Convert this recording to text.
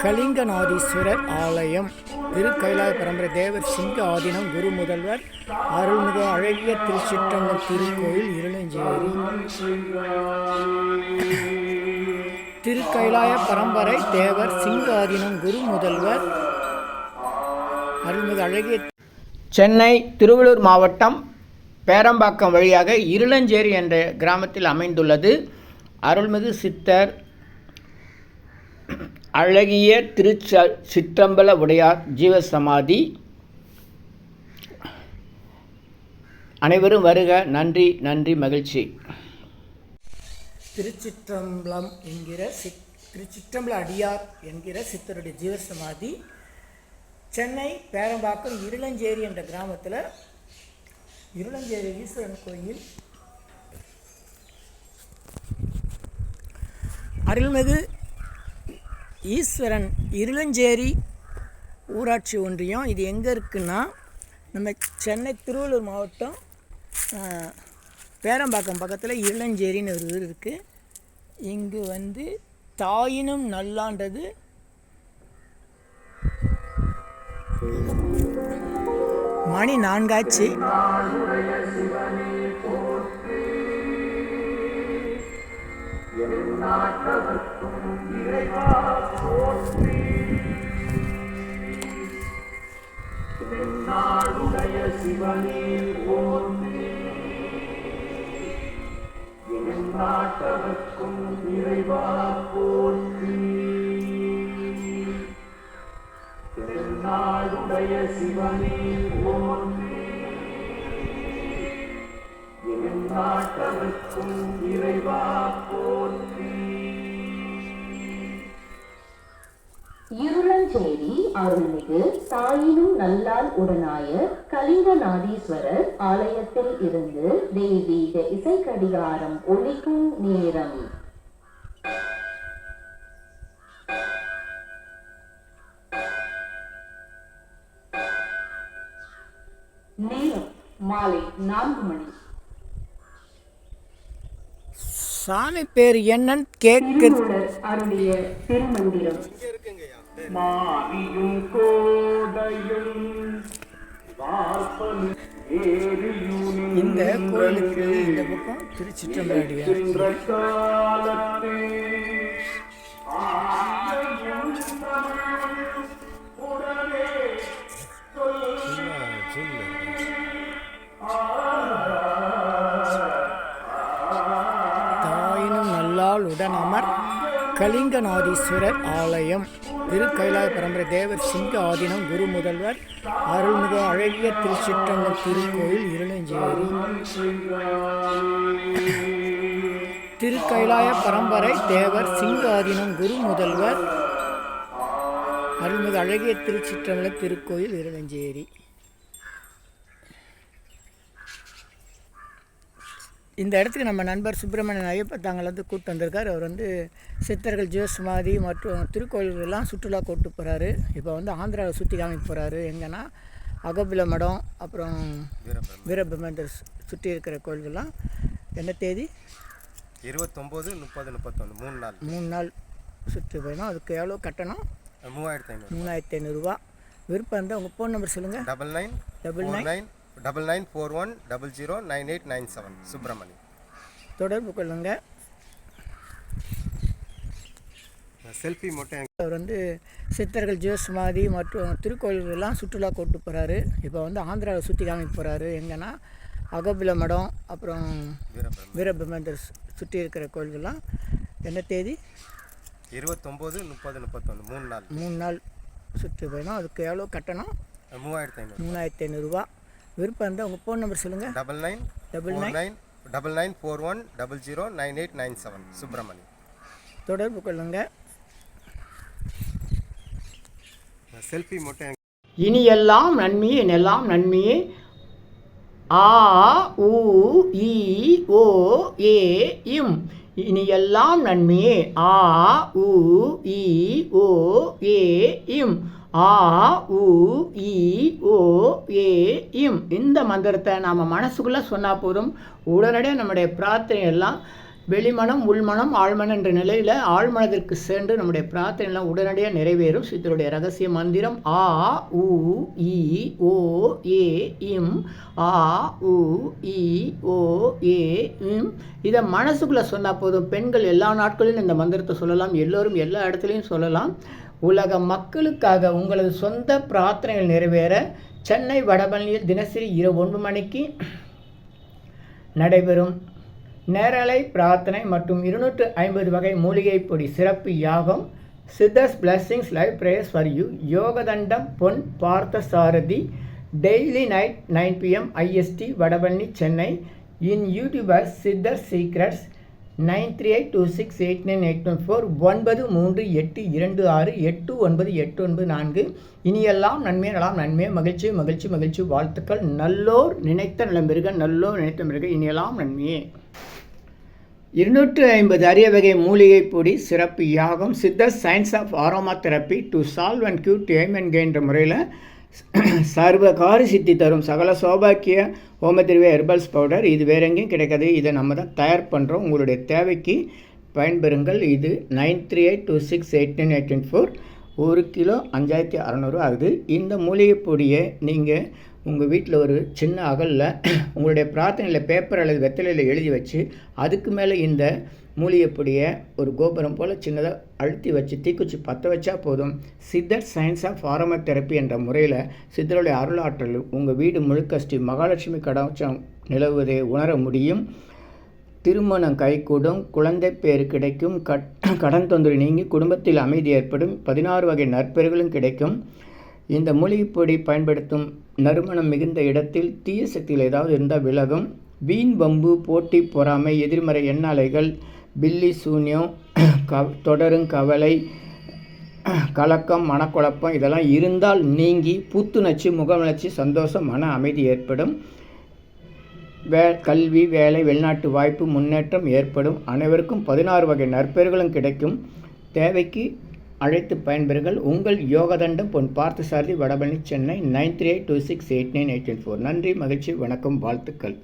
கலிங்கநாதீஸ்வரர் ஆலயம் திருக்கைலாய பரம்பரை தேவர் சிங்க ஆதீனம் குரு முதல்வர் அருள்மிகு அழகிய திருச்சிற்றம்பலம் திருக்கோயில் இருளஞ்சேரி. திருக்கைலாய பரம்பரை தேவர் சிங்க ஆதீனம் குரு முதல்வர் அருள்மிகு அழகிய. சென்னை திருவள்ளூர் மாவட்டம் பேரம்பாக்கம் வழியாக இருளஞ்சேரி என்ற கிராமத்தில் அமைந்துள்ளது அருள்மிகு சித்தர் அழகிய சிற்றம்பல உடையார் ஜீவசமாதி. அனைவரும் வருக. நன்றி நன்றி மகிழ்ச்சி. திருச்சிற்றம்பலம் என்கிற திருச்சிற்றம்பல அடியார் என்கிற சித்தருடைய ஜீவசமாதி சென்னை பேரம்பாக்கம் இருளஞ்சேரி என்ற கிராமத்தில் இருளஞ்சேரி ஈஸ்வரன் கோயில் அருள்மிகு ஈஸ்வரன் இருளஞ்சேரி ஊராட்சி ஒன்றியம். இது எங்கே இருக்குன்னா நம்ம சென்னை திருவள்ளூர் மாவட்டம் பேரம்பாக்கம் பக்கத்தில் இருளஞ்சேரின்னு ஒரு ஊர் இருக்குது. இங்கு தாயினும் நல்லாண்டது மணி 4 ஆச்சு. சிவனே போற்றி நாட்டவர்க்கும் இறைவா போற்றி. திருநாடுடைய சிவனே போற்றி நாட்டவர்க்கும் இறைவா போற்றி. இருளஞ்சேரி அருள்மிகு தாயினும் நல்லால் உடனாய கலிங்கநாதீஸ்வரர் ஆலயத்தில் இருந்து தெய்வீக இசைக்கடிகாரம் ஒலிக்கும் நேரம். நேரம் மாலை 4 மணி. சாமி பேர் என்னன்னு கேட்க அருடைய திருமந்திரம். மாரியும் கோடையும் இந்த கோயிலுக்கு இந்த பக்கம் திருச்சிற்றம்பலம் காலத்தே தாயினும் நல்லால் உடனமர் கலிங்கநாதீஸ்வரர் ஆலயம் திருக்கைலாய பரம்பரை தேவர் சிங்க ஆதீனம் குரு முதல்வர் அருள்மிகு அழகிய திருச்சிற்றம்பலம் திருக்கோயில் இருளஞ்சேரி. திருக்கைலாய பரம்பரை தேவர் சிங்க ஆதீனம் குரு முதல்வர் அருள்மிகு அழகிய திருச்சிற்றம்பலம் திருக்கோயில் இருளஞ்சேரி. இந்த இடத்துக்கு நம்ம நண்பர் சுப்பிரமணியன் ஐயப்பத்தாங்கலேருந்து கூப்பிட்டு வந்திருக்கார். அவர் சித்தர்கள் ஜீவசமாதி மற்றும் திருக்கோயில்கள்லாம் சுற்றுலா கூப்பிட்டு போகிறாரு. இப்போ ஆந்திராவை சுற்றி காமிக்க போகிறாரு. எங்கன்னா அகோபில மடம், அப்புறம் வீரபிரமேந்தர் சுற்றி இருக்கிற கோயில்கள்லாம். என்ன தேதி? 29, 30, 31 3 நாள் சுற்றி போயிடும். அதுக்கு எவ்வளோ கட்டணம்? 3500 ரூபா. விருப்பம் இருந்தால் உங்கள் ஃபோன் நம்பர் சொல்லுங்கள். 9991009897 சுப்பிரமணி. தொடர்பு கொள்ளுங்க. செல்ஃபி மட்டும். அவர் சித்தர்கள் ஜீவசமாதி மற்றும் திருக்கோயில்கள்லாம் சுற்றுலா கூப்பிட்டு போகிறாரு. இப்போ ஆந்திராவை சுற்றி காமிக்க போகிறாரு. எங்கன்னா அகோபில மடம், அப்புறம் வீரபிரமேந்தர் சுற்றி இருக்கிற கோயில்கள்லாம். என்ன தேதி? 29, 30, 31 3 நாள் சுற்றி போயிடும். அதுக்கு எவ்வளோ கட்டணம்? 3500 ரூபா. விருப்பம் இருந்தால் உங்கள் ஃபோன் நம்பர் சொல்லுங்கள். 999141009897 சுப்பிரமணி. தொடர்பு கொள்ளுங்க. செல்ஃபி மட்டும். இனி எல்லாம் நன்மையே எல்லாம் நன்மையே. ஆ உ இ ஓ ஏ இம். இனி எல்லாம் நன்மையே. ஆ உ இ ஓ ஏ இம். ஆ உ இ ஓ ஏ இம். இந்த மந்திரத்தை நாம் மனசுக்குள்ளே சொன்னால் போதும், உடனடியாக நம்முடைய பிரார்த்தனை எல்லாம் வெளிமனம் உள்மனம் ஆழ்மனம் என்ற நிலையில் ஆழ்மனதிற்கு சென்று நம்முடைய பிரார்த்தனைலாம் உடனடியாக நிறைவேறும். சித்தருடைய ரகசிய மந்திரம் ஆ உ இ ஓ ஏ இம் ஆ உ இ ஓ ஏ இம். இதை மனசுக்குள்ளே சொன்னால் போதும். பெண்கள் எல்லா நாட்களிலும் இந்த மந்திரத்தை சொல்லலாம், எல்லோரும் எல்லா இடத்துலையும் சொல்லலாம். உலக மக்களுக்காக உங்களது சொந்த பிரார்த்தனைகள் நிறைவேற சென்னை வடபழனியில் தினசரி இரவு 9 மணிக்கு நடைபெறும் நேரலை பிரார்த்தனை மற்றும் 250 வகை மூலிகை பொடி சிறப்பு யாகம் Siddhars blessings live prayers for you யோகதண்டம் Pon Partha Sarathy daily night 9 PM IST Vadapalani Chennai. In YouTubers Siddhar secrets 9382689814 9382689894. இனியெல்லாம் நன்மை நலாம் நன்மை மகிழ்ச்சி மகிழ்ச்சி மகிழ்ச்சி வாழ்த்துக்கள். நல்லோர் நினைத்த நலம் பெறுக, நல்லோர் நினைத்த பெறுக. இனியெல்லாம் நன்மையே. 250 அரிய வகை மூலிகை பொடி சிறப்பு யாகம் சித்தர் science of aromatherapy to solve and cure to aim and gain என்ற முறையில் சர்வகாரி சித்தி தரும் சகல சௌபாக்கிய ஹோமதிர்வே ஹெர்பல்ஸ் பவுடர். இது வேற எங்கேயும் கிடைக்காது, இதை நம்ம தான் தயார் பண்ணுறோம். உங்களுடைய தேவைக்கு பயன்பெறுங்கள். இது 9382689814. 1 கிலோ 5600 ஆகுது. இந்த மூலிகை பொடியை நீங்கள் உங்கள் வீட்டில் ஒரு சின்ன அகலில் உங்களுடைய பிரார்த்தனையில் பேப்பர் அல்லது வெத்தலையில் எழுதி வச்சு அதுக்கு மேலே இந்த மூலிகை பொடியை ஒரு கோபுரம் போல் சின்னதாக அழுத்தி வச்சு தீக்குச்சி பற்ற வச்சா போதும். சித்தர் சயின்ஸ் ஆஃப் ஆரோமா தெரப்பி என்ற முறையில் சித்தருடைய அருளாற்றல் உங்கள் வீடு முழுக்க ஸ்ரீ மகாலட்சுமி கடாட்சம் நிலவுவதை உணர முடியும். திருமணம் கைகூடும், குழந்தை பேர் கிடைக்கும், கடன் தொந்தரவு நீங்கி குடும்பத்தில் அமைதி ஏற்படும், 16 வகை நற்பெயர்களும் கிடைக்கும். இந்த மூலிகைப்பொடி பயன்படுத்தும் நறுமணம் மிகுந்த இடத்தில் தீய சக்திகள் ஏதாவது இருந்தால் விலகும். வீண் வம்பு போட்டி பொறாமை எதிர்மறை எண்ணாலைகள் பில்லி சூன்யம் தொடரும் கவலை கலக்கம் மனக்குழப்பம் இதெல்லாம் இருந்தால் நீங்கி புத்துணர்ச்சி முகவளர்ச்சி சந்தோஷம் மன அமைதி ஏற்படும். கல்வி வேலை வெளிநாட்டு வாய்ப்பு முன்னேற்றம் ஏற்படும். அனைவருக்கும் 16 வகை நற்பெயர்களும் கிடைக்கும். தேவைக்கு அழைத்து பயன்பெறுங்கள். உங்கள் யோகதண்டம் பொன் பார்த்த சாரதி வடபழனி சென்னை 9382689814. நன்றி மகிழ்ச்சி வணக்கம் வாழ்த்துக்கள்.